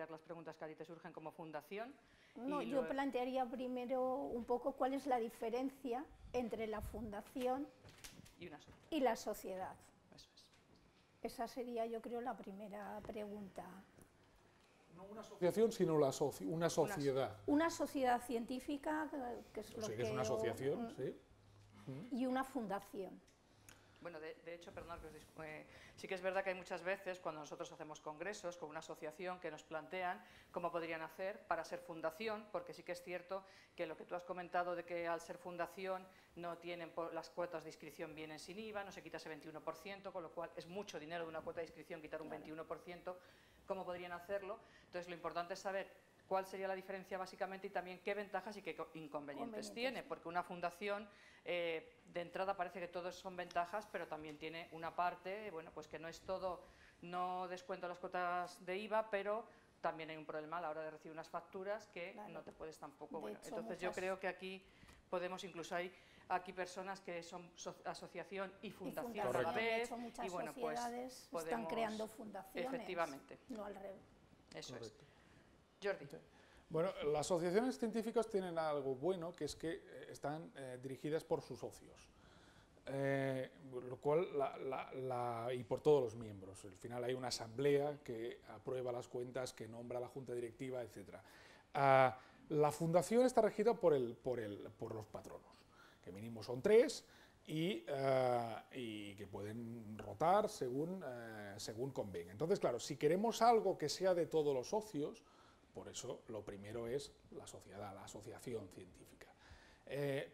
plantear las preguntas que a ti te surgen como fundación. No, yo plantearía primero un poco cuál es la diferencia entre la fundación y la sociedad. Eso es. Esa sería, yo creo, la primera pregunta. No una asociación, sino una sociedad. Una sociedad científica, que es lo que es una asociación, sí. Y una fundación. Bueno, de hecho, perdón, sí que es verdad que hay muchas veces cuando nosotros hacemos congresos con una asociación que nos plantean cómo podrían hacer para ser fundación, porque sí que es cierto que lo que tú has comentado de que al ser fundación no tienen las cuotas de inscripción vienen sin IVA, no se quita ese 21%, con lo cual es mucho dinero de una cuota de inscripción quitar un 21%, ¿cómo podrían hacerlo? Entonces lo importante es saber cuál sería la diferencia básicamente y también qué ventajas y qué inconvenientes tiene, porque una fundación de entrada parece que todos son ventajas, pero también tiene una parte, bueno, pues que no es todo, no descuento las cuotas de IVA, pero también hay un problema a la hora de recibir unas facturas que no te puedes tampoco, bueno, entonces yo creo que aquí podemos, incluso hay aquí personas que son asociación y fundación a la vez, muchas y bueno, pues sociedades podemos, están creando fundaciones, efectivamente, no al revés. Eso es. Jordi. Bueno, las asociaciones científicas tienen algo bueno, que es que están dirigidas por sus socios, lo cual y por todos los miembros. Al final hay una asamblea que aprueba las cuentas, que nombra la junta directiva, etc. La fundación está regida por los patronos, que mínimo son 3, y que pueden rotar según convenga. Entonces, claro, si queremos algo que sea de todos los socios, por eso lo primero es la sociedad, la asociación científica.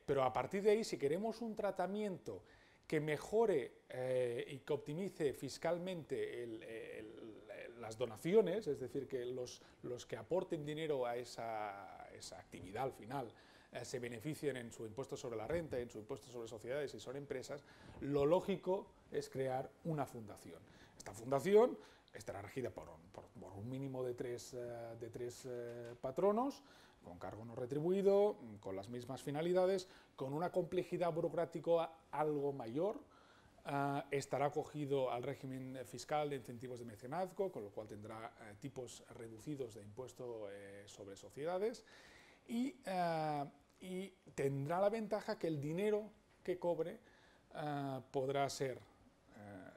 Pero a partir de ahí, si queremos un tratamiento que mejore y que optimice fiscalmente las donaciones, es decir, que los que aporten dinero a esa actividad al final se beneficien en su impuesto sobre la renta, en su impuesto sobre sociedades y son empresas, lo lógico es crear una fundación. Esta fundación estará regida por un mínimo de tres patronos, con cargo no retribuido, con las mismas finalidades, con una complejidad burocrática algo mayor, estará acogido al régimen fiscal de incentivos de mecenazgo, con lo cual tendrá tipos reducidos de impuesto sobre sociedades, y tendrá la ventaja que el dinero que cobre podrá ser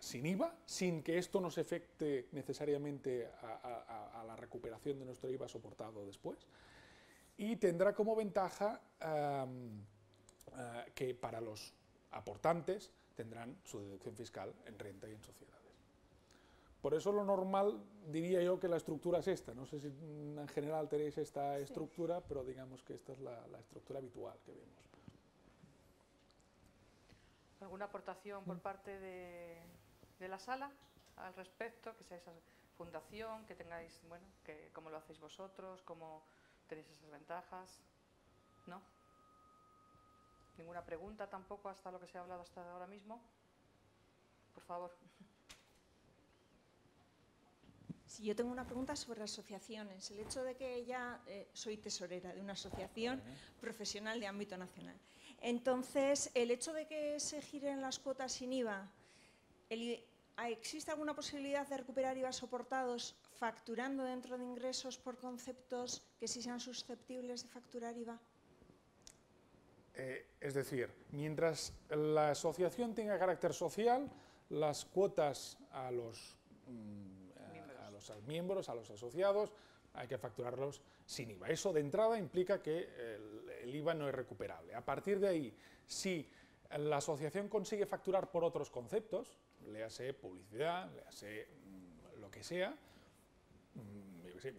sin IVA, sin que esto nos afecte necesariamente a la recuperación de nuestro IVA soportado después, y tendrá como ventaja que para los aportantes tendrán su deducción fiscal en renta y en sociedades. Por eso lo normal, diría yo, que la estructura es esta. No sé si en general tenéis esta estructura, pero digamos que esta es la estructura habitual que vemos. ¿Alguna aportación por parte de la sala al respecto? Que sea esa fundación, que tengáis, bueno, que cómo lo hacéis vosotros, cómo tenéis esas ventajas. ¿No? ¿Ninguna pregunta tampoco hasta lo que se ha hablado hasta ahora mismo? Por favor. Sí, yo tengo una pregunta sobre asociaciones. El hecho de que ya soy tesorera de una asociación profesional de ámbito nacional. Entonces, el hecho de que se giren las cuotas sin IVA, ¿existe alguna posibilidad de recuperar IVA soportados facturando dentro de ingresos por conceptos que sí sean susceptibles de facturar IVA? Es decir, mientras la asociación tenga carácter social, las cuotas a los miembros, a los asociados, hay que facturarlos sin IVA. Eso de entrada implica que el IVA no es recuperable. A partir de ahí, si la asociación consigue facturar por otros conceptos, léase publicidad, léase lo que sea,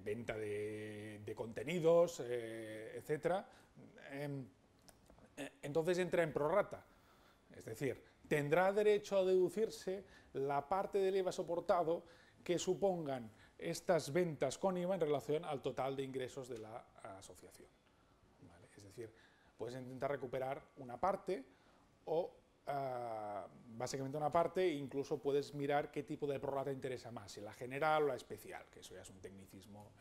venta de contenidos, etcétera, entonces entra en prorrata. Es decir, tendrá derecho a deducirse la parte del IVA soportado que supongan estas ventas con IVA en relación al total de ingresos de la asociación. ¿Vale? Es decir, puedes intentar recuperar una parte o básicamente una parte, e incluso puedes mirar qué tipo de prorrata interesa más, si la general o la especial, que eso ya es un tecnicismo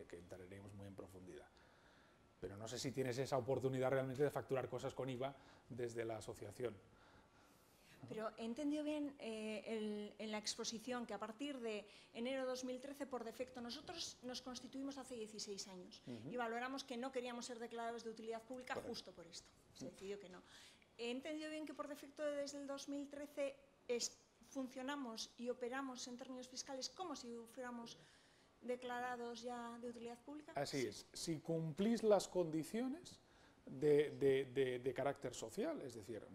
que entraremos muy en profundidad. Pero no sé si tienes esa oportunidad realmente de facturar cosas con IVA desde la asociación. Pero he entendido bien en la exposición que a partir de enero de 2013, por defecto, nosotros nos constituimos hace 16 años y valoramos que no queríamos ser declarados de utilidad pública justo por esto. Se decidió que no. He entendido bien que por defecto desde el 2013 funcionamos y operamos en términos fiscales como si fuéramos declarados ya de utilidad pública. Así es. Si cumplís las condiciones de carácter social, es decir,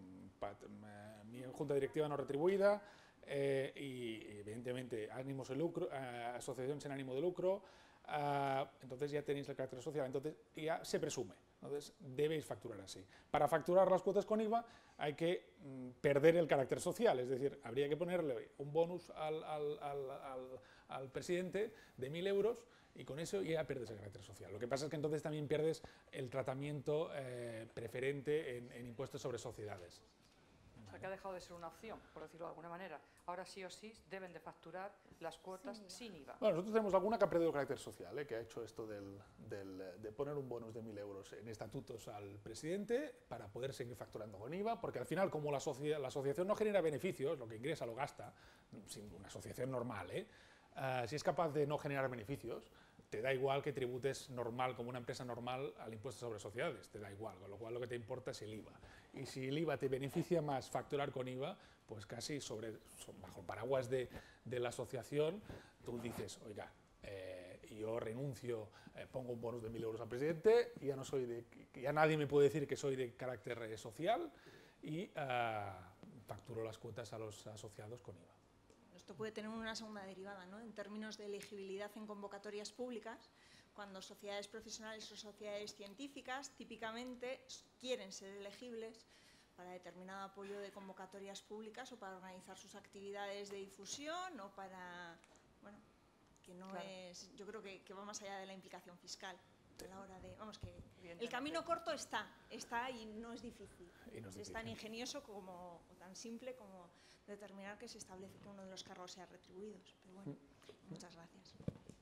mi junta directiva no retribuida y evidentemente ánimos de lucro, asociación sin ánimo de lucro, entonces ya tenéis el carácter social, entonces ya se presume, entonces debéis facturar así. Para facturar las cuotas con IVA hay que perder el carácter social, es decir, habría que ponerle un bonus al presidente de 1.000 euros y con eso ya pierdes el carácter social. Lo que pasa es que entonces también pierdes el tratamiento preferente en impuestos sobre sociedades. O sea, que ha dejado de ser una opción, por decirlo de alguna manera. Ahora sí o sí deben de facturar las cuotas sin IVA. Bueno, nosotros tenemos alguna que ha perdido el carácter social, que ha hecho esto de poner un bonus de 1.000 euros en estatutos al presidente para poder seguir facturando con IVA, porque al final, como la asociación no genera beneficios, lo que ingresa lo gasta, sin una asociación normal, si es capaz de no generar beneficios, te da igual que tributes normal, como una empresa normal, al impuesto sobre sociedades, te da igual, con lo cual lo que te importa es el IVA. Y si el IVA te beneficia más facturar con IVA, pues casi bajo el paraguas de la asociación, tú dices, oiga, yo renuncio, pongo un bonus de 1.000 euros al presidente, ya nadie me puede decir que soy de carácter social y facturo las cuotas a los asociados con IVA. Esto puede tener una segunda derivada, ¿no? En términos de elegibilidad en convocatorias públicas, cuando sociedades profesionales o sociedades científicas típicamente quieren ser elegibles para determinado apoyo de convocatorias públicas o para organizar sus actividades de difusión o para, bueno, que no es, yo creo que va más allá de la implicación fiscal. A la hora de, vamos, que el camino corto está y no es difícil. Es tan ingenioso o tan simple como determinar que se establece que uno de los cargos sea retribuido. Pero bueno, muchas gracias.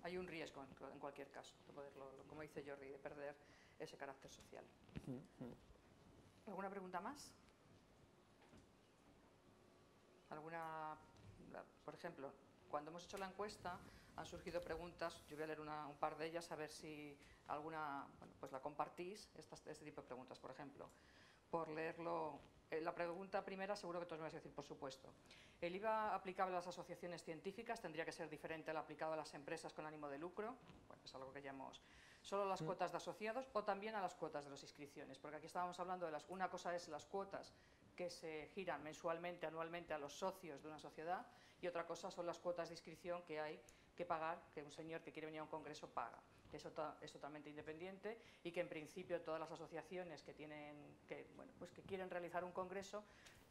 Hay un riesgo en cualquier caso, de poderlo, como dice Jordi, de perder ese carácter social. ¿Alguna pregunta más? ¿Alguna, por ejemplo, cuando hemos hecho la encuesta han surgido preguntas, yo voy a leer un par de ellas a ver si alguna, bueno, pues la compartís, este tipo de preguntas, por ejemplo. Por leerlo, la pregunta primera seguro que todos me vais a decir, por supuesto. ¿El IVA aplicable a las asociaciones científicas tendría que ser diferente al aplicado a las empresas con ánimo de lucro? Bueno, es algo que ya hemos... ¿Solo las cuotas de asociados o también a las cuotas de las inscripciones? Porque aquí estábamos hablando de una cosa es las cuotas que se giran mensualmente, anualmente a los socios de una sociedad y otra cosa son las cuotas de inscripción que hay que pagar, que un señor que quiere venir a un congreso paga. Eso es totalmente independiente y que en principio todas las asociaciones que quieren realizar un congreso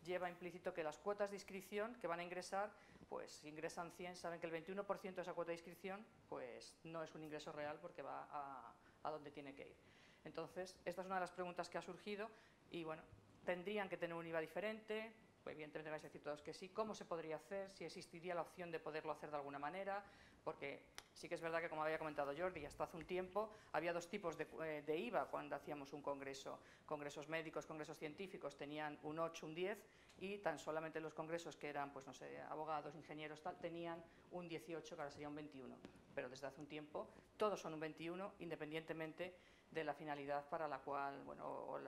lleva implícito que las cuotas de inscripción que van a ingresar, pues si ingresan 100, saben que el 21% de esa cuota de inscripción pues no es un ingreso real porque va a donde tiene que ir. Entonces, esta es una de las preguntas que ha surgido y bueno, tendrían que tener un IVA diferente, pues evidentemente vais a decir todos que sí. ¿Cómo se podría hacer? Si existiría la opción de poderlo hacer de alguna manera, porque sí que es verdad que, como había comentado Jordi, hasta hace un tiempo había dos tipos de IVA cuando hacíamos un congreso. Congresos médicos, congresos científicos tenían un 8, un 10 y tan solamente los congresos que eran, pues no sé, abogados, ingenieros, tal, tenían un 18, que ahora sería un 21. Pero desde hace un tiempo todos son un 21, independientemente de la finalidad para la cual, bueno,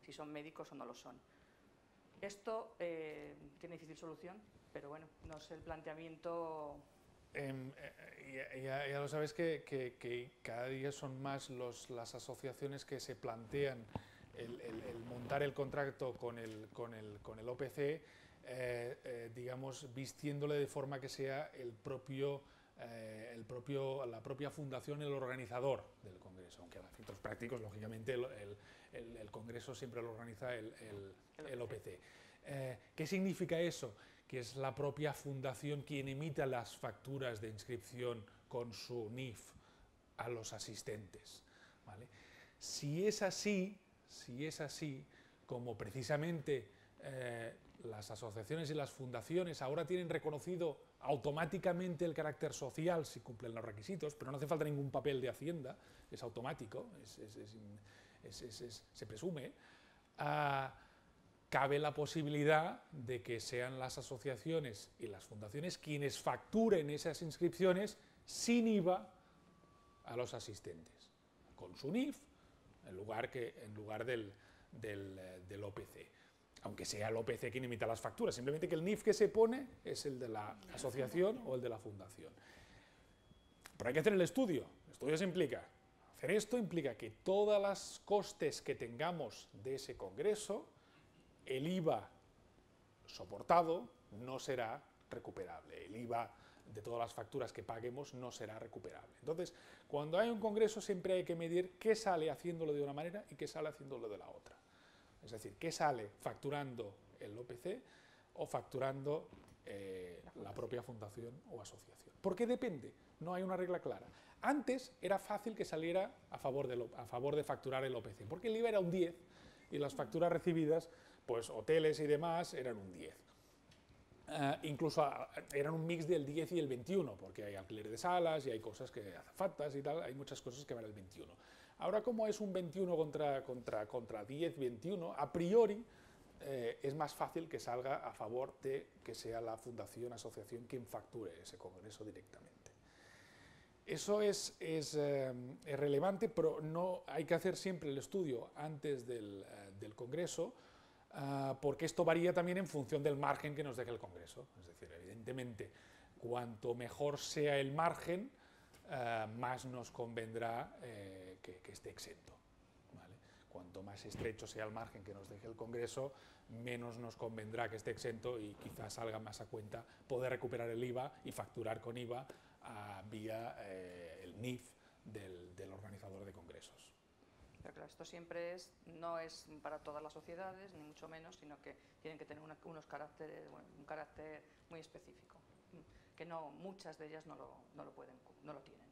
si son médicos o no lo son. Esto tiene difícil solución, pero bueno, no sé el planteamiento... Ya lo sabes que cada día son más las asociaciones que se plantean el montar el contrato con el OPC, digamos, vistiéndole de forma que sea la propia fundación el organizador del congreso, aunque a efectos prácticos, lógicamente, el congreso siempre lo organiza el OPC. ¿Qué significa eso? Que es la propia fundación quien emita las facturas de inscripción con su NIF a los asistentes, ¿vale? Si es así, como precisamente las asociaciones y las fundaciones ahora tienen reconocido automáticamente el carácter social si cumplen los requisitos, pero no hace falta ningún papel de Hacienda, es automático, se presume, cabe la posibilidad de que sean las asociaciones y las fundaciones quienes facturen esas inscripciones sin IVA a los asistentes, con su NIF en lugar del OPC. Aunque sea el OPC quien emita las facturas, simplemente que el NIF que se pone es el de la asociación o el de la fundación. Pero hay que hacer el estudio. El estudio se implica, hacer esto implica que todas las costes que tengamos de ese congreso, el IVA soportado no será recuperable. El IVA de todas las facturas que paguemos no será recuperable. Entonces, cuando hay un congreso siempre hay que medir qué sale haciéndolo de una manera y qué sale haciéndolo de la otra. Es decir, qué sale facturando el OPC o facturando la propia fundación o asociación. ¿Por qué depende? No hay una regla clara. Antes era fácil que saliera a favor de facturar el OPC, porque el IVA era un 10 y las facturas recibidas, pues hoteles y demás, eran un 10. Incluso eran un mix del 10 y el 21, porque hay alquiler de salas y hay cosas que azafatas y tal, hay muchas cosas que van al 21. Ahora, como es un 21 contra 10, 21, a priori es más fácil que salga a favor de que sea la fundación, asociación quien facture ese congreso directamente. Eso es relevante, pero no hay que hacer siempre el estudio antes del congreso, porque esto varía también en función del margen que nos deje el congreso. Es decir, evidentemente, cuanto mejor sea el margen, más nos convendrá que esté exento, ¿vale? Cuanto más estrecho sea el margen que nos deje el congreso, menos nos convendrá que esté exento y quizás salga más a cuenta poder recuperar el IVA y facturar con IVA vía el NIF del organizador de congresos. Pero claro, esto siempre no es para todas las sociedades, ni mucho menos, sino que tienen que tener un carácter muy específico, que muchas de ellas no lo tienen.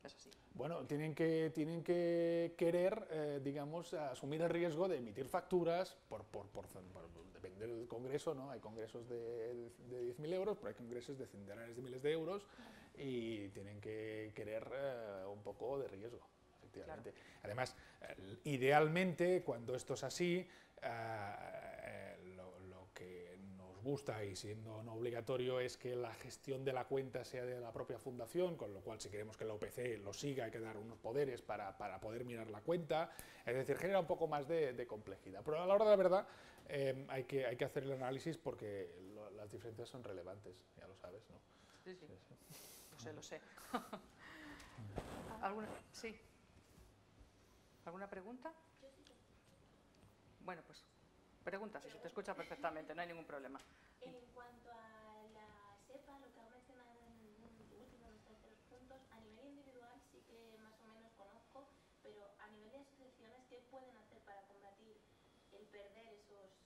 Es así. Bueno, tienen que querer, digamos, asumir el riesgo de emitir facturas depende del congreso, ¿no? Hay congresos de 10.000 euros, pero hay congresos de centenares de miles de euros y tienen que querer un poco de riesgo. Efectivamente. Claro. Además, idealmente, cuando esto es así, lo que nos gusta, y siendo no obligatorio, es que la gestión de la cuenta sea de la propia fundación, con lo cual, si queremos que el OPC lo siga, hay que dar unos poderes para poder mirar la cuenta. Es decir, genera un poco más de complejidad. Pero a la hora de la verdad, hay que hacer el análisis porque las diferencias son relevantes, ya lo sabes, ¿no? Sí, sí. Lo sé. ¿Alguna? Sí. ¿Alguna pregunta? Bueno, pues pregunta, si se te escucha perfectamente, no hay ningún problema. En cuanto a la SEPA, lo que ha mencionado en el último de los terceros puntos, a nivel individual sí que más o menos conozco, pero a nivel de asociaciones, ¿qué pueden hacer para combatir el perder esos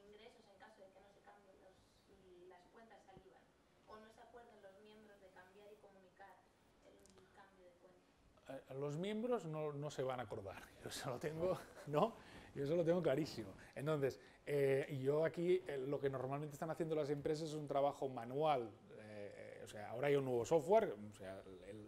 ingresos en caso de que no se cambien las cuentas al IVA? ¿O no se acuerdan los miembros de cambiar y comunicar el cambio de cuenta? Los miembros no se van a acordar, yo eso lo tengo, ¿no? Yo eso lo tengo clarísimo. Entonces, yo aquí lo que normalmente están haciendo las empresas es un trabajo manual. O sea, ahora hay un nuevo software, o sea,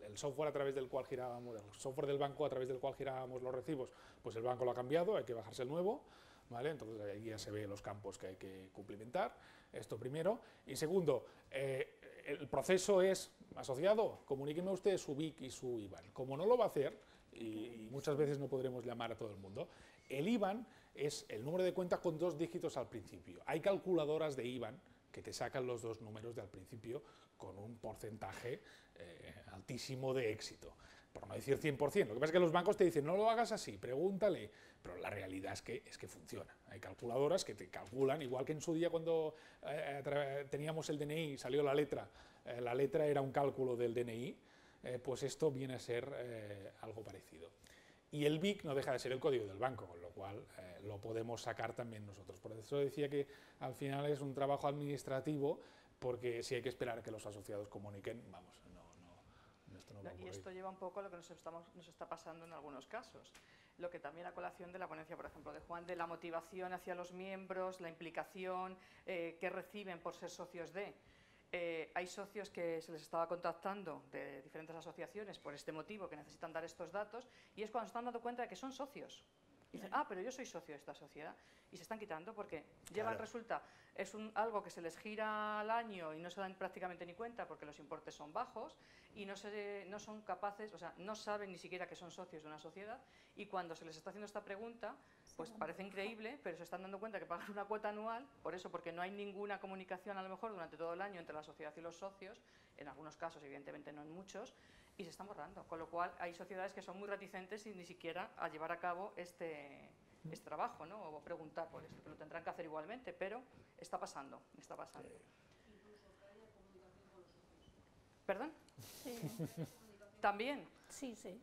el software a través del cual girábamos, el software del banco a través del cual girábamos los recibos, pues el banco lo ha cambiado, hay que bajarse el nuevo, ¿vale? Entonces ahí ya se ve los campos que hay que cumplimentar, esto primero. Y segundo, el proceso es, asociado, comuníqueme usted su BIC y su IBAN. Como no lo va a hacer, y muchas veces no podremos llamar a todo el mundo, el IBAN es el número de cuenta con 2 dígitos al principio. Hay calculadoras de IBAN que te sacan los 2 números de al principio con un porcentaje altísimo de éxito, por no decir 100%. Lo que pasa es que los bancos te dicen, no lo hagas así, pregúntale, pero la realidad es que funciona. Hay calculadoras que te calculan, igual que en su día cuando teníamos el DNI y salió la letra era un cálculo del DNI, pues esto viene a ser algo parecido. Y el BIC no deja de ser el código del banco, con lo cual lo podemos sacar también nosotros. Por eso decía que al final es un trabajo administrativo, porque si hay que esperar a que los asociados comuniquen, vamos, esto no va a ocurrir. Y esto lleva un poco a lo que nos está pasando en algunos casos. Lo que también a colación de la ponencia, por ejemplo, de Juan, de la motivación hacia los miembros, la implicación que reciben por ser socios de... hay socios que se les estaba contactando de diferentes asociaciones por este motivo, que necesitan dar estos datos, y es cuando se están dando cuenta de que son socios Y dicen, pero yo soy socio de esta sociedad. Y se están quitando porque llevan, resulta, es algo que se les gira al año y no se dan prácticamente ni cuenta porque los importes son bajos y no son capaces, o sea, no saben ni siquiera que son socios de una sociedad, y cuando se les está haciendo esta pregunta, pues parece increíble, pero se están dando cuenta que pagan una cuota anual, por eso, porque no hay ninguna comunicación a lo mejor durante todo el año entre la sociedad y los socios, en algunos casos, evidentemente no en muchos, y se están borrando, con lo cual hay sociedades que son muy reticentes y ni siquiera a llevar a cabo este trabajo, ¿no? O preguntar por esto, que lo tendrán que hacer igualmente, pero está pasando, está pasando. Incluso que haya comunicación con los socios. ¿Perdón? Sí. ¿También? Sí, sí.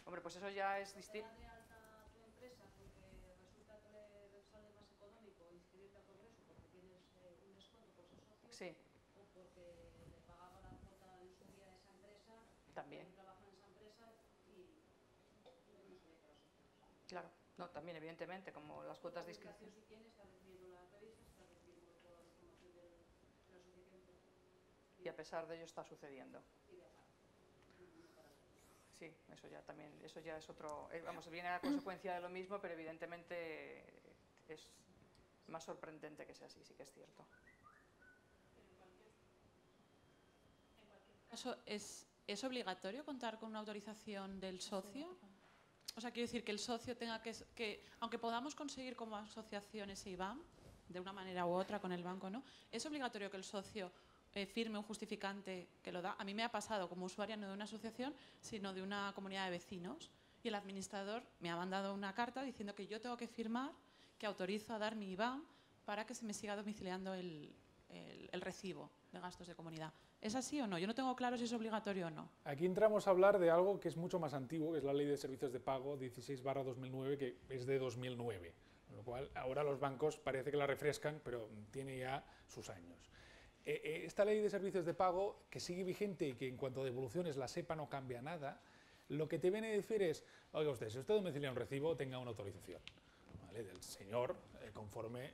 Hombre, pues eso ya es distinto. De alta tu empresa porque resulta que le sale más económico inscribirte a Congreso porque tienes un descuento por ser socio. Sí. O porque le pagaba la cuota en su día de esa empresa. También. Trabaja en esa empresa y no sabía que era socio. Claro. No, también, evidentemente, como las cuotas de inscripción. Si tienes, estás recibiendo las revistas, estás recibiendo toda la información de la asociación. Y a pesar de ello está sucediendo. Sí, eso ya también, eso ya es otro, vamos, viene a consecuencia de lo mismo, pero evidentemente es más sorprendente que sea así, sí que es cierto. ¿Es obligatorio contar con una autorización del socio? O sea, quiero decir que el socio tenga que aunque podamos conseguir como asociación ese IBAN, de una manera u otra con el banco, ¿no? ¿Es obligatorio que el socio firme un justificante que lo da? A mí me ha pasado como usuaria no de una asociación, sino de una comunidad de vecinos, y el administrador me ha mandado una carta diciendo que yo tengo que firmar que autorizo a dar mi IBAN para que se me siga domiciliando el recibo de gastos de comunidad. ¿Es así o no? Yo no tengo claro si es obligatorio o no. Aquí entramos a hablar de algo que es mucho más antiguo, que es la Ley de Servicios de Pago 16/2009, que es de 2009. Con lo cual, ahora los bancos parece que la refrescan, pero tiene ya sus años. Esta Ley de Servicios de Pago, que sigue vigente y que en cuanto a devoluciones la SEPA no cambia nada, lo que te viene a decir es, oiga usted, si usted domicilia un recibo, tenga una autorización, ¿vale?, del señor conforme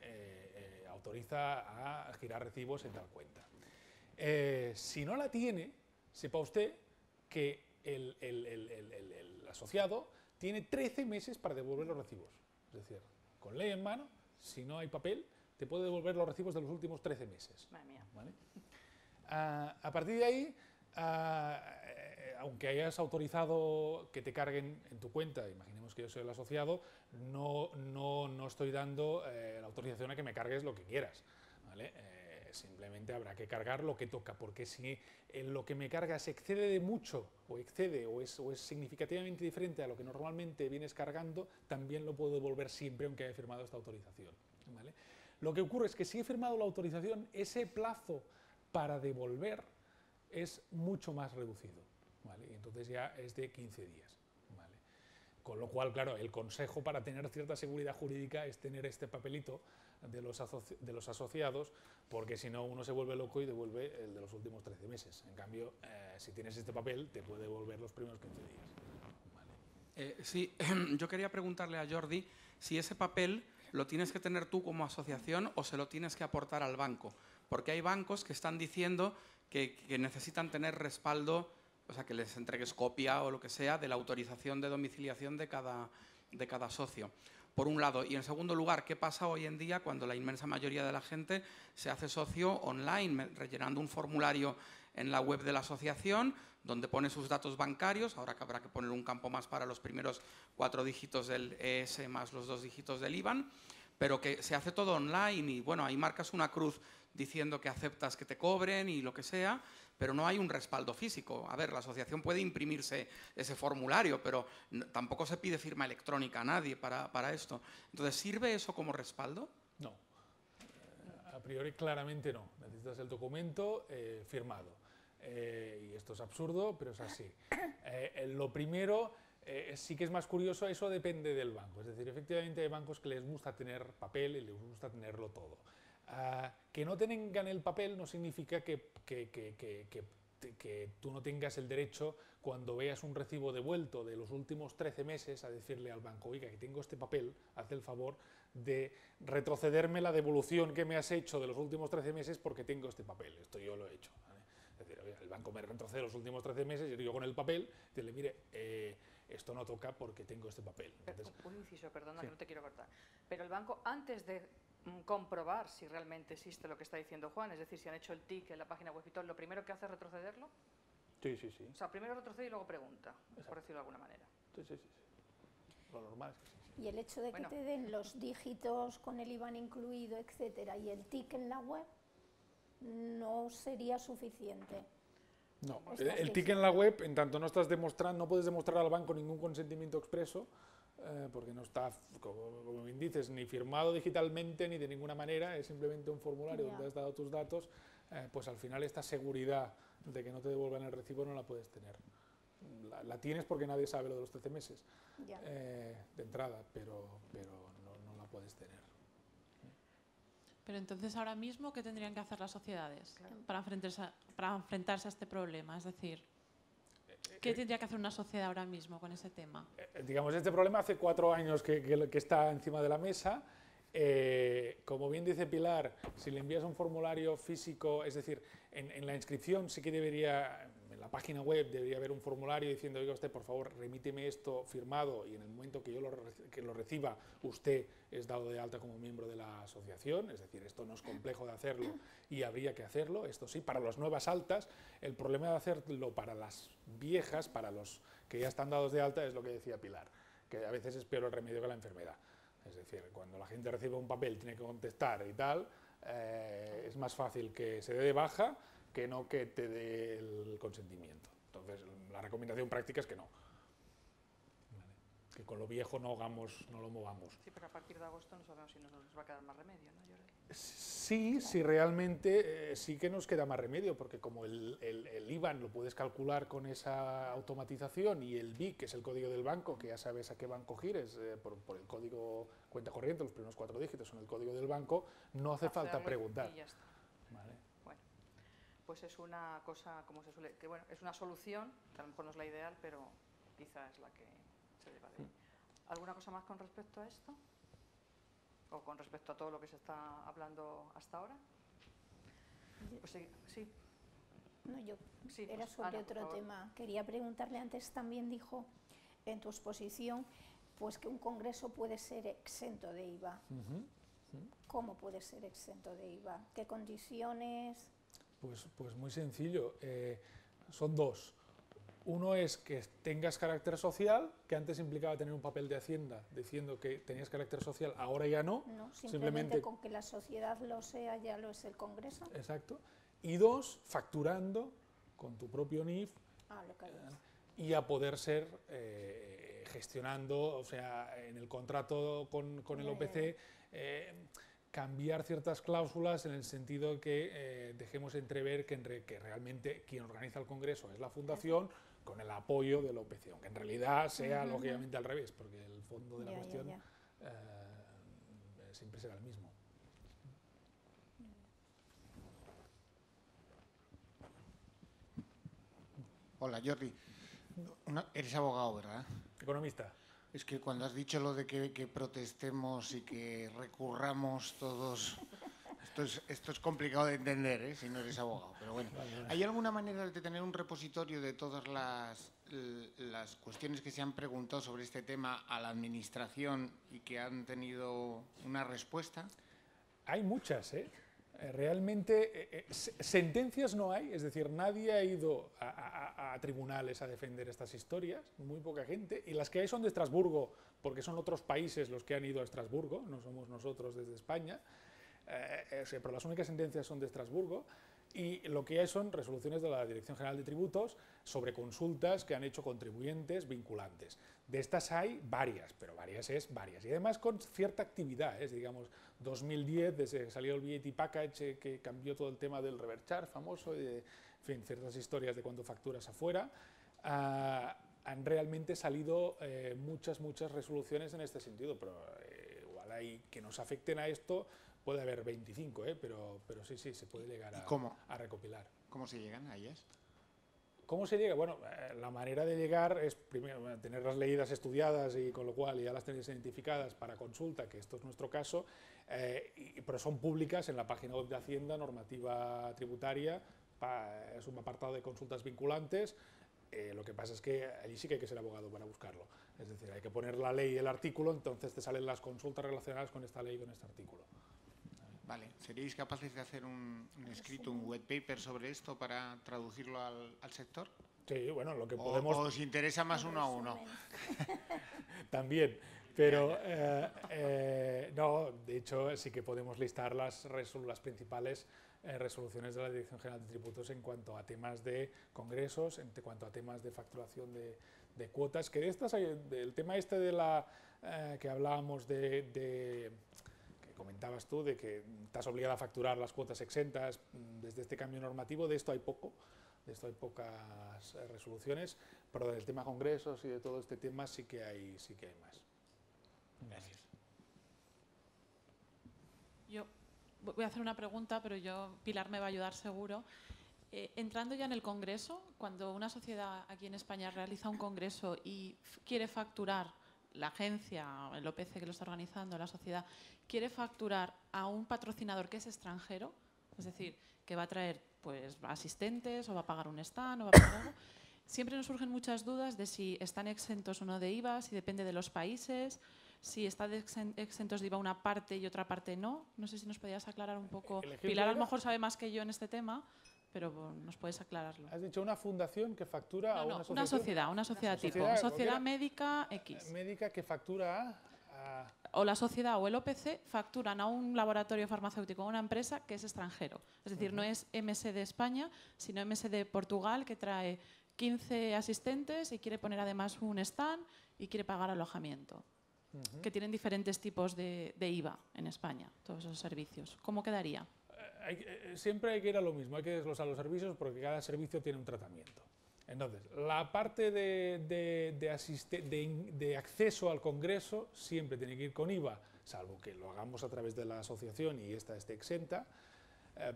autoriza a girar recibos en tal cuenta. Si no la tiene, sepa usted que el asociado tiene 13 meses para devolver los recibos. Es decir, con ley en mano, si no hay papel, te puede devolver los recibos de los últimos 13 meses. Madre mía. ¿Vale? A partir de ahí, aunque hayas autorizado que te carguen en tu cuenta, imaginemos que yo soy el asociado, no estoy dando la autorización a que me cargues lo que quieras, ¿vale? Simplemente habrá que cargar lo que toca, porque si lo que me cargas excede de mucho, o excede, o es significativamente diferente a lo que normalmente vienes cargando, también lo puedo devolver siempre aunque haya firmado esta autorización, ¿vale? Lo que ocurre es que si he firmado la autorización, ese plazo para devolver es mucho más reducido, ¿vale? Y entonces ya es de 15 días. ¿Vale? Con lo cual, claro, el consejo para tener cierta seguridad jurídica es tener este papelito de los asociados, porque si no uno se vuelve loco y devuelve el de los últimos 13 meses. En cambio, si tienes este papel, te puede devolver los primeros 15 días. ¿Vale? Sí, yo quería preguntarle a Jordi si ese papel lo tienes que tener tú como asociación o se lo tienes que aportar al banco, porque hay bancos que están diciendo que necesitan tener respaldo, o sea, que les entregues copia o lo que sea de la autorización de domiciliación de cada socio. Por un lado. Y en segundo lugar, ¿qué pasa hoy en día cuando la inmensa mayoría de la gente se hace socio online, rellenando un formulario en la web de la asociación, donde pone sus datos bancarios? Ahora que habrá que poner un campo más para los primeros 4 dígitos del ES más los 2 dígitos del IBAN, pero que se hace todo online y, bueno, ahí marcas una cruz diciendo que aceptas que te cobren y lo que sea, pero no hay un respaldo físico. A ver, la asociación puede imprimirse ese formulario, pero tampoco se pide firma electrónica a nadie para esto. Entonces, ¿sirve eso como respaldo? No. A priori, claramente no. Necesitas el documento firmado. Y esto es absurdo, pero es así. Lo primero, sí que es más curioso, eso depende del banco. Es decir, efectivamente hay bancos que les gusta tener papel y les gusta tenerlo todo. Que no tengan el papel no significa que tú no tengas el derecho, cuando veas un recibo devuelto de los últimos 13 meses, a decirle al banco, oiga, que tengo este papel, haz el favor de retrocederme la devolución que me has hecho de los últimos 13 meses porque tengo este papel. Esto yo lo he hecho, ¿vale? Es decir, el banco me retrocede los últimos 13 meses y yo con el papel, decirle, mire, esto no toca porque tengo este papel. Entonces, un inciso, perdona, sí. que no te quiero cortar. Pero el banco, antes de comprobar si realmente existe lo que está diciendo Juan, es decir, si han hecho el TIC en la página web y todo, lo primero que hace es retrocederlo. sí, sí, sí. O sea, primero retrocede y luego pregunta, por decirlo de alguna manera. Sí, sí, sí. Lo normal es que sí. Y el hecho de que te den los dígitos con el IBAN incluido, etcétera, y el TIC en la web, no sería suficiente. No, el TIC en la web, en tanto no estás demostrando, no puedes demostrar al banco ningún consentimiento expreso, porque no está, como bien dices, ni firmado digitalmente ni de ninguna manera, es simplemente un formulario donde has dado tus datos, pues al final esta seguridad de que no te devuelvan el recibo no la puedes tener. La tienes porque nadie sabe lo de los 13 meses de entrada, pero no la puedes tener. Pero entonces ahora mismo, ¿qué tendrían que hacer las sociedades para enfrentarse a este problema? Es decir, ¿qué tendría que hacer una sociedad ahora mismo con ese tema? Digamos, este problema hace 4 años que está encima de la mesa. Como bien dice Pilar, si le envías un formulario físico, es decir, en la inscripción sí que debería, en la página web debería haber un formulario diciendo, oiga usted, por favor, remíteme esto firmado, y en el momento que yo lo reciba, usted es dado de alta como miembro de la asociación, es decir, esto no es complejo de hacerlo y habría que hacerlo, esto sí, para las nuevas altas. El problema de hacerlo para las viejas, para los que ya están dados de alta, es lo que decía Pilar, que a veces es peor el remedio que la enfermedad. Es decir, cuando la gente recibe un papel, tiene que contestar y tal, es más fácil que se dé de baja que no que te dé el consentimiento. Entonces, la recomendación práctica es que no. ¿Vale? Que con lo viejo no lo movamos. Sí, pero a partir de agosto no sabemos si nos va a quedar más remedio, ¿no, Jordi? Sí, sí, realmente sí que nos queda más remedio, porque como el IBAN lo puedes calcular con esa automatización y el BIC, que es el código del banco, que ya sabes a qué banco gires, por el código cuenta corriente, los primeros 4 dígitos son el código del banco, no hace falta preguntar. Y ya está. Vale. Bueno, pues es una cosa, como se suele, que bueno, es una solución, que a lo mejor no es la ideal, pero quizá es la que se lleva de ahí. ¿Alguna cosa más con respecto a esto? ¿O con respecto a todo lo que se está hablando hasta ahora? Pues sí. No, yo Sí, era pues, sobre Ana, otro tema. Quería preguntarle, antes también dijo en tu exposición, pues que un congreso puede ser exento de IVA. ¿Cómo puede ser exento de IVA? ¿Qué condiciones? Pues muy sencillo. Son 2. Uno es que tengas carácter social, que antes implicaba tener un papel de Hacienda diciendo que tenías carácter social, ahora ya no. No, simplemente con que la sociedad lo sea, ya lo es el Congreso. Exacto. Y 2, facturando con tu propio NIF y a poder ser gestionando, o sea, en el contrato con el OPC, cambiar ciertas cláusulas en el sentido que dejemos entrever que realmente quien organiza el Congreso es la Fundación, con el apoyo del OPC, aunque en realidad sea lógicamente al revés, porque el fondo de la cuestión siempre será el mismo. Hola, Jordi. Eres abogado, ¿verdad? Economista. Es que cuando has dicho lo de que protestemos y que recurramos todos, esto es complicado de entender, ¿eh? Si no eres abogado. Pero bueno, ¿hay alguna manera de tener un repositorio de todas las cuestiones que se han preguntado sobre este tema a la Administración y que han tenido una respuesta? Hay muchas, ¿eh? Realmente sentencias no hay, es decir, nadie ha ido a tribunales a defender estas historias, muy poca gente, y las que hay son de Estrasburgo, porque son otros países los que han ido a Estrasburgo, no somos nosotros desde España, pero las únicas sentencias son de Estrasburgo, y lo que hay son resoluciones de la Dirección General de Tributos sobre consultas que han hecho contribuyentes vinculantes. De estas hay varias, pero varias es varias. Y además con cierta actividad, digamos, 2010, desde que salió el VAT Package, que cambió todo el tema del reverse charge famoso, y en fin, ciertas historias de cuando facturas afuera, han realmente salido muchas resoluciones en este sentido, pero igual hay que nos afecten a esto. Puede haber 25, pero sí, se puede llegar a recopilar. ¿Cómo se llegan a ellas? ¿Cómo se llega? Bueno, la manera de llegar es primero tenerlas leídas, estudiadas, y con lo cual ya las tenéis identificadas para consulta, que esto es nuestro caso, pero son públicas en la página web de Hacienda, normativa tributaria, es un apartado de consultas vinculantes. Lo que pasa es que allí sí que hay que ser abogado para buscarlo. Es decir, hay que poner la ley y el artículo, entonces te salen las consultas relacionadas con esta ley y con este artículo. Vale, ¿seríais capaces de hacer un escrito, un white paper sobre esto para traducirlo al sector? Sí, bueno, lo que podemos... ¿O os interesa más uno a uno? También, pero no, de hecho sí que podemos listar las principales resoluciones de la Dirección General de Tributos en cuanto a temas de congresos, en cuanto a temas de facturación de cuotas, que de estas hay, el tema este de la que hablábamos que comentabas tú, de que estás obligado a facturar las cuotas exentas desde este cambio normativo, de esto hay poco. De esto hay pocas resoluciones, pero del tema congresos y de todo este tema sí que hay más. Gracias. Yo voy a hacer una pregunta, pero Pilar me va a ayudar seguro. Entrando ya en el congreso, cuando una sociedad aquí en España realiza un congreso y quiere facturar, la agencia, el OPC que lo está organizando, la sociedad, quiere facturar a un patrocinador que es extranjero, es decir, que va a traer pues asistentes o va a pagar un stand o va a pagar algo, siempre nos surgen muchas dudas de si están exentos o no de IVA, si depende de los países, si están exentos de IVA una parte y otra parte no. No sé si nos podías aclarar un poco. Pilar a lo mejor sabe más que yo en este tema, pero nos puedes aclararlo. ¿Has dicho una fundación que factura a una sociedad? Una sociedad tipo, sociedad médica X. Médica que factura o la sociedad o el OPC facturan a un laboratorio farmacéutico o a una empresa que es extranjero. Es decir, no es MS de España, sino MS de Portugal, que trae 15 asistentes y quiere poner además un stand y quiere pagar alojamiento. Que tienen diferentes tipos de IVA en España, todos esos servicios. ¿Cómo quedaría? Siempre hay que ir a lo mismo, hay que desglosar los servicios porque cada servicio tiene un tratamiento. Entonces, la parte de acceso al Congreso siempre tiene que ir con IVA, salvo que lo hagamos a través de la asociación y esta esté exenta,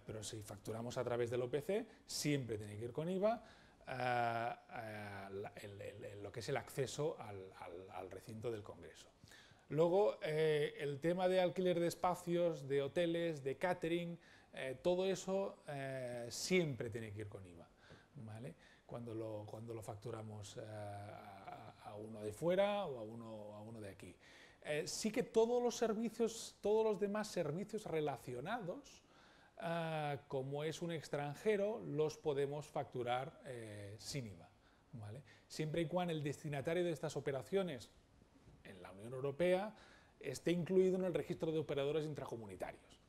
pero si facturamos a través del OPC, siempre tiene que ir con IVA lo que es el acceso al recinto del Congreso. Luego, el tema de alquiler de espacios, de hoteles, de catering, todo eso siempre tiene que ir con IVA, ¿vale? Cuando lo facturamos a uno de fuera o a uno de aquí. Sí que todos los demás servicios relacionados, como es un extranjero, los podemos facturar sin IVA, ¿vale? Siempre y cuando el destinatario de estas operaciones en la Unión Europea esté incluido en el registro de operadores intracomunitarios.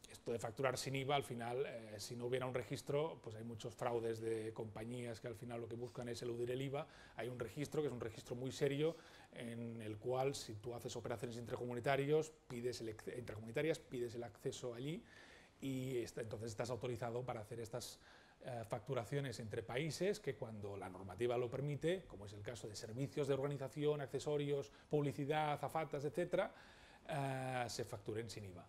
Esto de facturar sin IVA, al final, si no hubiera un registro, pues hay muchos fraudes de compañías que al final lo que buscan es eludir el IVA. Hay un registro, que es un registro muy serio, en el cual si tú haces operaciones intracomunitarias, pides el acceso allí y entonces estás autorizado para hacer estas facturaciones entre países que cuando la normativa lo permite, como es el caso de servicios de organización, accesorios, publicidad, azafatas, etcétera, se facturen sin IVA.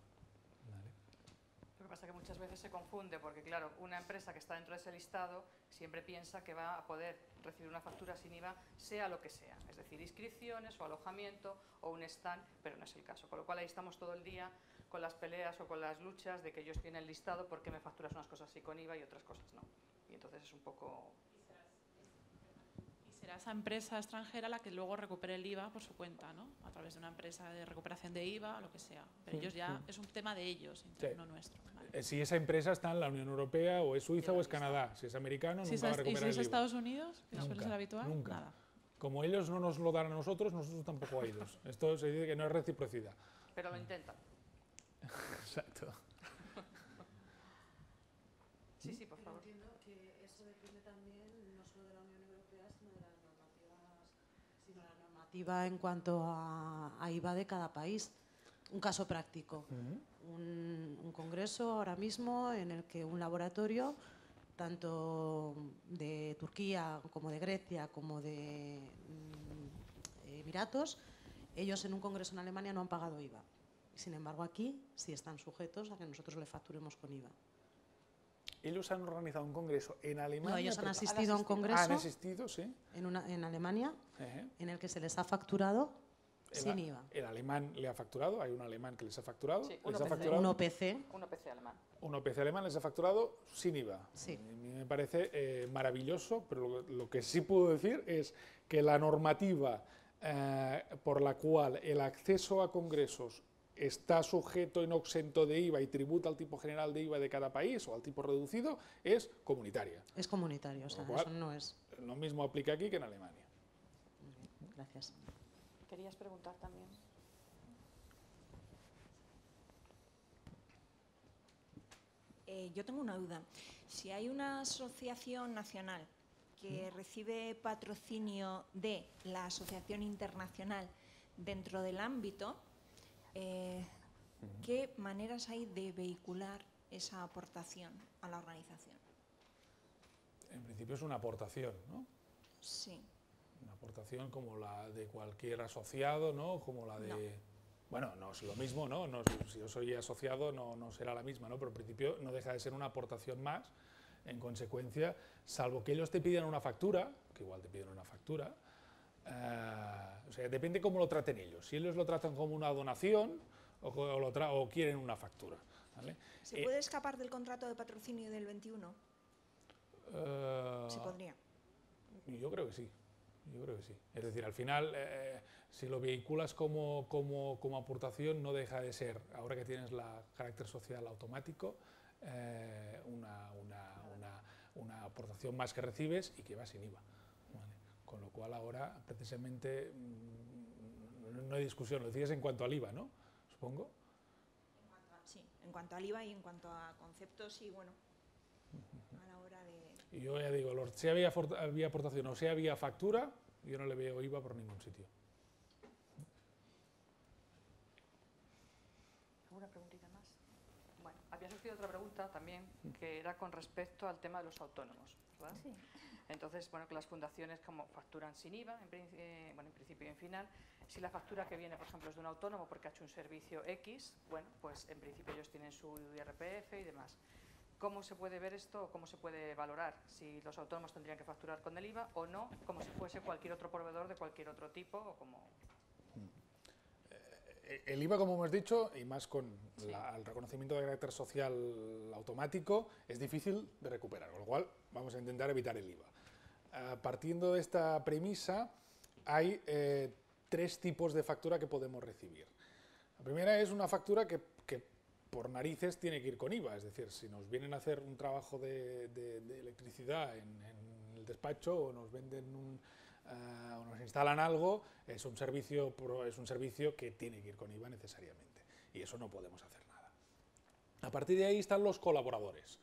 Lo que pasa es que muchas veces se confunde porque, claro, una empresa que está dentro de ese listado siempre piensa que va a poder recibir una factura sin IVA, sea lo que sea, es decir, inscripciones o alojamiento o un stand, pero no es el caso. Con lo cual ahí estamos todo el día con las peleas o con las luchas de que ellos tienen listado por qué me facturas unas cosas sí con IVA y otras cosas no. Y entonces es un poco... Y será esa empresa extranjera la que luego recupere el IVA por su cuenta, ¿no? A través de una empresa de recuperación de IVA o lo que sea. Pero ellos ya, es un tema de ellos, no nuestro. Vale. Si esa empresa está en la Unión Europea o es Suiza o es Canadá, si es americano nunca va a recuperar el IVA. ¿Y si es Estados Unidos? ¿Que suele ser habitual? Nunca. Nada. Como ellos no nos lo dan a nosotros tampoco a ellos. Esto se dice que no es reciprocidad. Pero lo intentan. Exacto. Sí, por favor. Entiendo que eso depende también no solo de la Unión Europea, sino de las la normativa en cuanto a IVA de cada país. Un caso práctico. Un congreso ahora mismo en el que un laboratorio, tanto de Turquía como de Grecia como de Emiratos, ellos en un congreso en Alemania no han pagado IVA. Sin embargo, aquí sí están sujetos a que nosotros le facturemos con IVA. Ellos han organizado un congreso en Alemania. No, ellos han asistido a un congreso. Han asistido, sí. En Alemania, en el que se les ha facturado Sin IVA. El alemán le ha facturado, hay un alemán que les ha facturado. Sí, les ha un facturado Un OPC. Un OPC alemán. un OPC alemán les ha facturado sin IVA. Sí. A mí me parece maravilloso, pero lo que sí puedo decir es que la normativa por la cual el acceso a congresos está sujeto y no exento de IVA y tributa al tipo general de IVA de cada país o al tipo reducido es comunitaria. Es comunitario, o sea, Con lo cual, eso no es... Lo mismo aplica aquí que en Alemania. Gracias. ¿Querías preguntar también? Yo tengo una duda. Si hay una asociación nacional que recibe patrocinio de la asociación internacional dentro del ámbito, ¿qué maneras hay de vehicular esa aportación a la organización? En principio es una aportación, ¿no? Sí. Una aportación como la de cualquier asociado, ¿no? Como la de... No. Bueno, no es lo mismo, ¿no? Si yo soy asociado no será la misma, ¿no? Pero en principio no deja de ser una aportación más. En consecuencia, salvo que ellos te pidan una factura, que igual te piden una factura, o sea, depende cómo lo traten ellos. Si ellos lo tratan como una donación o quieren una factura, ¿vale? ¿Se puede escapar del contrato de patrocinio del 21? ¿Se podría? Yo creo que sí. Yo creo que sí. Es decir, al final, si lo vehiculas como aportación, no deja de ser, ahora que tienes la carácter social automático, una aportación más que recibes y que va sin IVA. ¿Vale? Con lo cual ahora, precisamente, no hay discusión. Lo decías en cuanto al IVA, ¿no? Supongo. Sí, en cuanto al IVA y en cuanto a conceptos y, bueno, a la hora de... Y yo ya digo, si había aportación o si había factura, yo no le veo IVA por ningún sitio. ¿Alguna preguntita más? Bueno, había surgido otra pregunta también, que era con respecto al tema de los autónomos, ¿verdad? Sí. Entonces, bueno, que las fundaciones como facturan sin IVA, en principio y en final. Si la factura que viene, por ejemplo, es de un autónomo porque ha hecho un servicio X, bueno, pues en principio ellos tienen su IRPF y demás. ¿Cómo se puede ver esto o cómo se puede valorar? Si los autónomos tendrían que facturar con el IVA o no, como si fuese cualquier otro proveedor de cualquier otro tipo o como... El IVA, como hemos dicho, y más con Sí. el reconocimiento de carácter social automático, es difícil de recuperar, con lo cual vamos a intentar evitar el IVA. Partiendo de esta premisa, hay tres tipos de factura que podemos recibir. La primera es una factura que por narices tiene que ir con IVA, es decir, si nos vienen a hacer un trabajo de electricidad en el despacho o nos venden o nos instalan algo, es un servicio que tiene que ir con IVA necesariamente, y eso no podemos hacer nada. A partir de ahí están los colaboradores.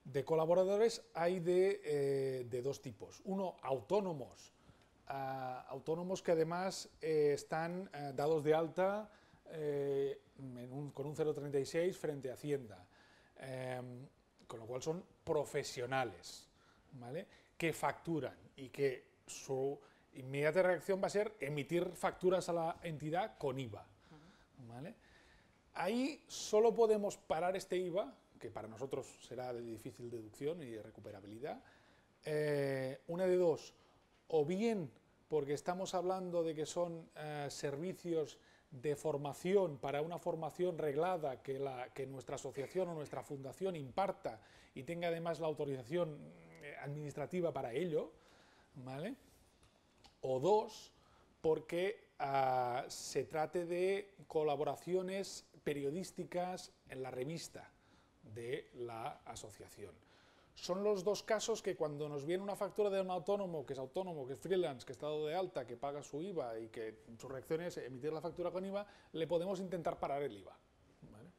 De colaboradores hay de dos tipos. Uno, autónomos. Autónomos que además están dados de alta con un 036 frente a Hacienda, con lo cual son profesionales, ¿vale? Que facturan y que su inmediata reacción va a ser emitir facturas a la entidad con IVA, ¿vale? Ahí solo podemos parar este IVA, que para nosotros será de difícil deducción y de recuperabilidad, una de dos, o bien porque estamos hablando de que son servicios de formación para una formación reglada que nuestra asociación o nuestra fundación imparta y tenga además la autorización administrativa para ello, ¿vale? O dos, porque se trate de colaboraciones periodísticas en la revista de la asociación. Son los dos casos que cuando nos viene una factura de un autónomo, que es freelance, que está dado de alta, que paga su IVA y que su reacción es emitir la factura con IVA, le podemos intentar parar el IVA, ¿vale?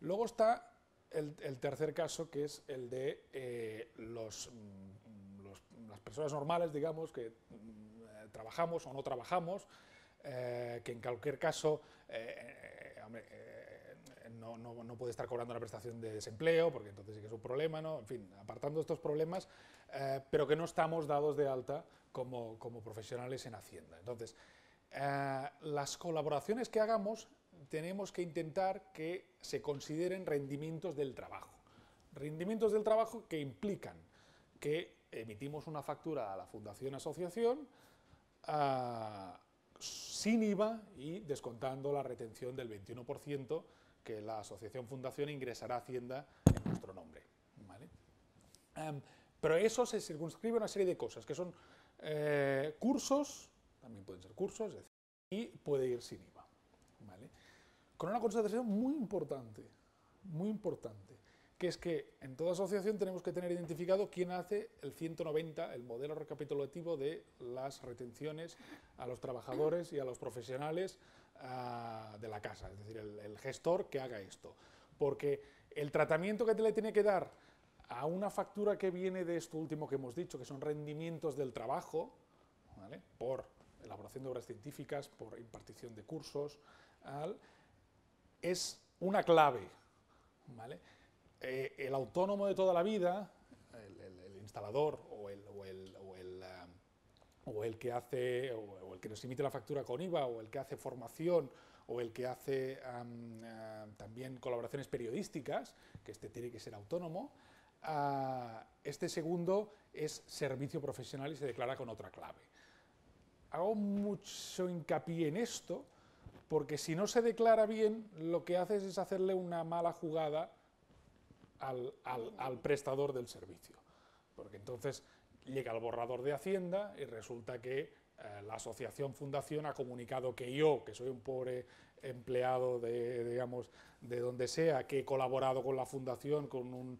Luego está el tercer caso, que es el de las personas normales, digamos, que trabajamos o no trabajamos, que en cualquier caso no puede estar cobrando una prestación de desempleo, porque entonces sí que es un problema, ¿no? En fin, apartando estos problemas, pero que no estamos dados de alta como profesionales en Hacienda. Entonces, las colaboraciones que hagamos tenemos que intentar que se consideren rendimientos del trabajo. Rendimientos del trabajo que implican que emitimos una factura a la Fundación Asociación sin IVA y descontando la retención del 21% que la asociación fundación ingresará a Hacienda en nuestro nombre, ¿vale? Pero eso se circunscribe a una serie de cosas, que son cursos, también pueden ser cursos, es decir, y puede ir sin IVA, ¿vale? Con una consideración muy importante, que es que en toda asociación tenemos que tener identificado quién hace el 190, el modelo recapitulativo de las retenciones a los trabajadores y a los profesionales de la casa, es decir, el gestor que haga esto. Porque el tratamiento que le tiene que dar a una factura que viene de esto último que hemos dicho, que son rendimientos del trabajo, ¿vale?, por elaboración de obras científicas, por impartición de cursos, es una clave, ¿vale? El autónomo de toda la vida, el instalador o el que hace, o el que nos emite la factura con IVA, o el que hace formación, o el que hace también colaboraciones periodísticas, que este tiene que ser autónomo, este segundo es servicio profesional y se declara con otra clave. Hago mucho hincapié en esto, porque si no se declara bien, lo que haces es hacerle una mala jugada al prestador del servicio. Porque entonces llega el borrador de Hacienda y resulta que la asociación fundación ha comunicado que yo, que soy un pobre empleado digamos, de donde sea, que he colaborado con la fundación con un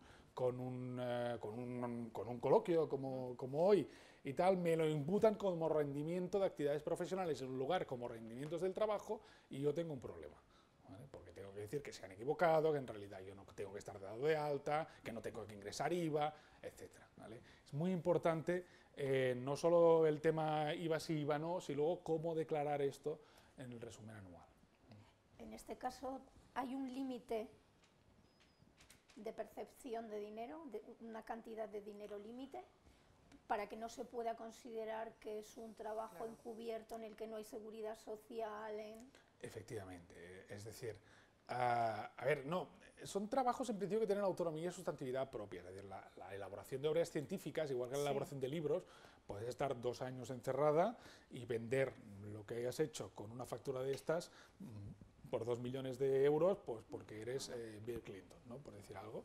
coloquio como hoy y tal, me lo imputan como rendimiento de actividades profesionales en un lugar como rendimientos del trabajo y yo tengo un problema, ¿vale? Porque tengo que decir que se han equivocado, que en realidad yo no tengo que estar dado de alta, que no tengo que ingresar IVA, etcétera, ¿vale? Es muy importante no solo el tema IVA sí, IVA no, sino luego cómo declarar esto en el resumen anual. En este caso, ¿hay un límite de percepción de dinero, de una cantidad de dinero límite, para que no se pueda considerar que es un trabajo encubierto en el que no hay seguridad social? Efectivamente, es decir, a ver, no, son trabajos en principio que tienen autonomía y sustantividad propia, es decir, la elaboración de obras científicas, igual que la elaboración de libros, puedes estar 2 años encerrada y vender lo que hayas hecho con una factura de estas por 2 millones de euros, pues porque eres Bill Clinton, ¿no?, por decir algo.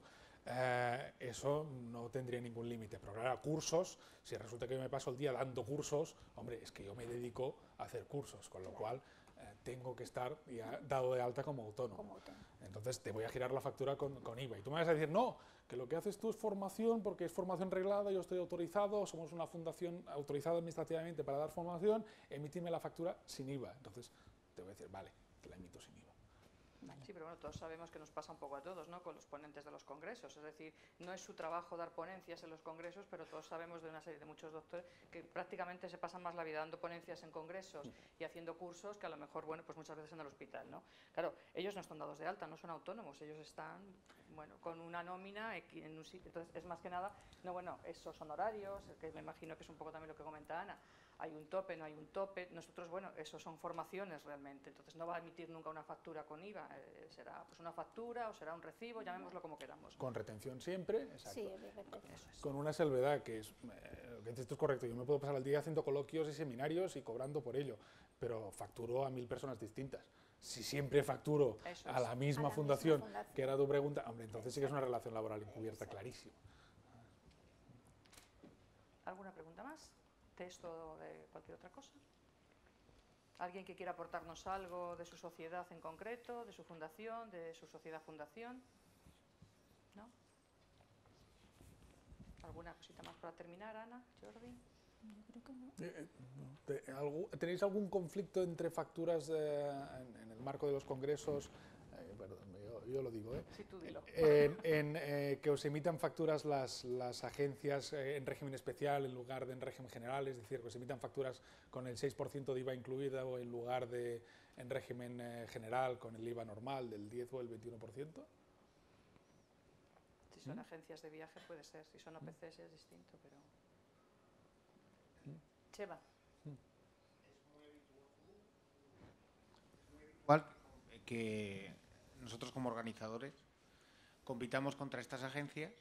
Eso no tendría ningún límite, pero claro, cursos, si resulta que yo me paso el día dando cursos, hombre, es que yo me dedico a hacer cursos, con lo cual tengo que estar ya dado de alta como autónomo. Entonces te voy a girar la factura con IVA. Y tú me vas a decir, no, que lo que haces tú es formación, porque es formación reglada, yo estoy autorizado, somos una fundación autorizada administrativamente para dar formación, emíteme la factura sin IVA. Entonces te voy a decir, vale, te la emito sin IVA. Sí, pero bueno, todos sabemos que nos pasa un poco a todos, ¿no?, con los ponentes de los congresos. Es decir, no es su trabajo dar ponencias en los congresos, pero todos sabemos de una serie de muchos doctores que prácticamente se pasan más la vida dando ponencias en congresos y haciendo cursos que a lo mejor, bueno, pues muchas veces en el hospital, ¿no? Claro, ellos no están dados de alta, no son autónomos, ellos están, bueno, con una nómina en un sitio. Entonces, es más que nada, no, bueno, esos honorarios, que me imagino que es un poco también lo que comenta Ana. Hay un tope, no hay un tope. Nosotros, bueno, eso son formaciones realmente, entonces no va a emitir nunca una factura con IVA, será pues una factura o será un recibo, llamémoslo como queramos. Con retención siempre, exacto. Sí, eso es. Con una salvedad, que es, lo que dices tú es correcto, yo me puedo pasar el día haciendo coloquios y seminarios y cobrando por ello, pero facturo a 1000 personas distintas. Si siempre facturo a la misma fundación, que era tu pregunta, hombre, entonces sí que es una relación laboral encubierta, clarísimo. ¿Alguna pregunta más? ¿De esto o de cualquier otra cosa? ¿Alguien que quiera aportarnos algo de su sociedad en concreto, de su fundación, de su sociedad-fundación? ¿No? ¿Alguna cosita más para terminar, Ana, Jordi? Yo creo que no. ¿Tenéis algún conflicto entre facturas en el marco de los congresos? Perdón, yo lo digo, Sí, tú dilo. Que os emitan facturas las agencias en régimen especial en lugar de en régimen general, es decir, que os emitan facturas con el 6% de IVA incluida o en lugar de en régimen general con el IVA normal del 10 o el 21%. Si son agencias de viaje puede ser, si son OPCs es distinto, pero... Cheva. Igual que nosotros como organizadores compitamos contra estas agencias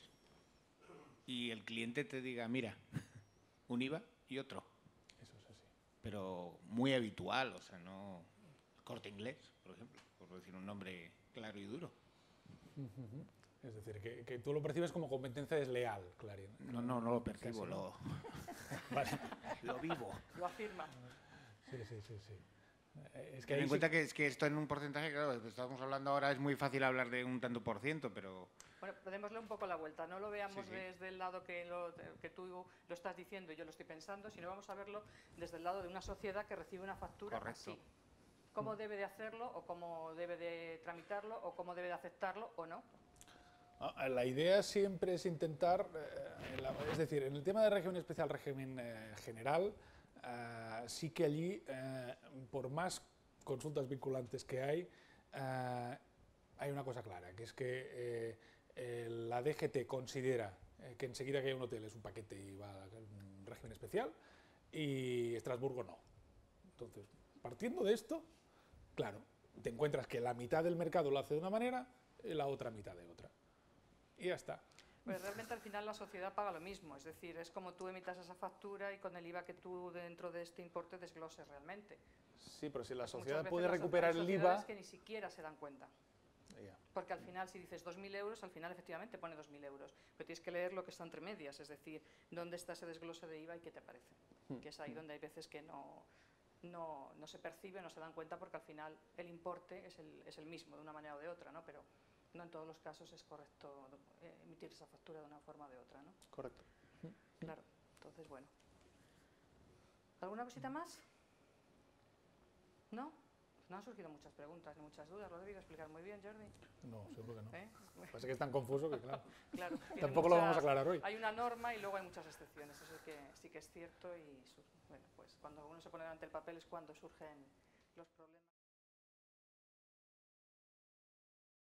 y el cliente te diga, mira, un IVA y otro. Eso es así. pero muy habitual, o sea, no... Corte Inglés, por ejemplo, por decir un nombre claro y duro. Es decir, que tú lo percibes como competencia desleal, Clarín. No lo percibo, Casi no. vale. Lo vivo. Lo afirma. Sí. Es que Ten ahí en cuenta que esto en un porcentaje, claro, estamos hablando ahora, es muy fácil hablar de un tanto por ciento, pero... Bueno, démosle un poco la vuelta, no lo veamos Sí. desde el lado que tú lo estás diciendo y yo lo estoy pensando, sino vamos a verlo desde el lado de una sociedad que recibe una factura Correcto. así. ¿Cómo debe de hacerlo o cómo debe de tramitarlo o cómo debe de aceptarlo o no? La idea siempre es intentar, es decir, en el tema de régimen especial, régimen general, sí que allí, por más consultas vinculantes que hay una cosa clara, que es que la DGT considera que enseguida que hay un hotel es un paquete y va a un régimen especial, y Estrasburgo no. Entonces, partiendo de esto, claro, te encuentras que la mitad del mercado lo hace de una manera y la otra mitad de otra. Y ya está. Pues realmente al final la sociedad paga lo mismo, es decir, es como tú emitas esa factura y con el IVA que tú dentro de este importe desgloses realmente. Sí, pero si la Muchas sociedad veces puede las recuperar el sociedades IVA... que ni siquiera se dan cuenta. Ya. Porque al final, si dices 2.000 euros, al final efectivamente pone 2.000 euros. Pero tienes que leer lo que está entre medias, es decir, dónde está ese desglose de IVA y qué te parece. Que es ahí donde hay veces que no se percibe, no se dan cuenta, porque al final el importe es el mismo, de una manera o de otra, ¿no? Pero no en todos los casos es correcto emitir esa factura de una forma o de otra, ¿no? Correcto. Claro, entonces, bueno. ¿Alguna cosita más? ¿No? No han surgido muchas preguntas ni muchas dudas, lo he debido explicar muy bien, Jordi. No, seguro que no. ¿Eh? Pasa que es tan confuso que, claro, Claro, tiene tampoco lo vamos a aclarar hoy. Hay una norma y luego hay muchas excepciones, eso sí que es cierto y bueno, pues cuando uno se pone delante del papel es cuando surgen los problemas.